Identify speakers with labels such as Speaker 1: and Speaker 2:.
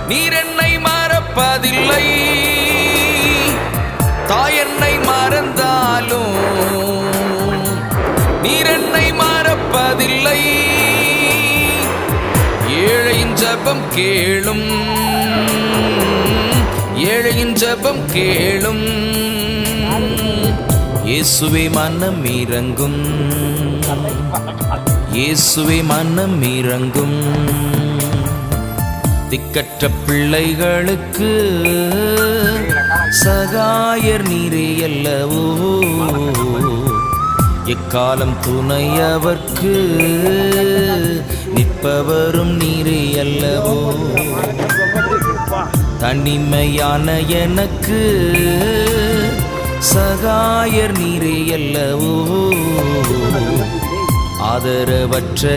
Speaker 1: நீர் என்னை மறப்பதில்லை. தாய் என்னை மறந்தாலும் நீர் என்னை மறப்பதில்லை. ஏழையின் ஜெபம் கேளும், ஏழையின் ஜெபம் கேளும். இயேசுவே மனம் இறங்கும், இயேசுவே மனம் இறங்கும். திக்கற்ற பிள்ளைகளுக்கு சகாயர் நீரே அல்லவோ, எக்காலம் துணையவர்க்கு நிற்பவரும் நீரே அல்லவோ. தனிமையான எனக்கு சகாயர் நீரே அல்லவோ, ஆதரவற்ற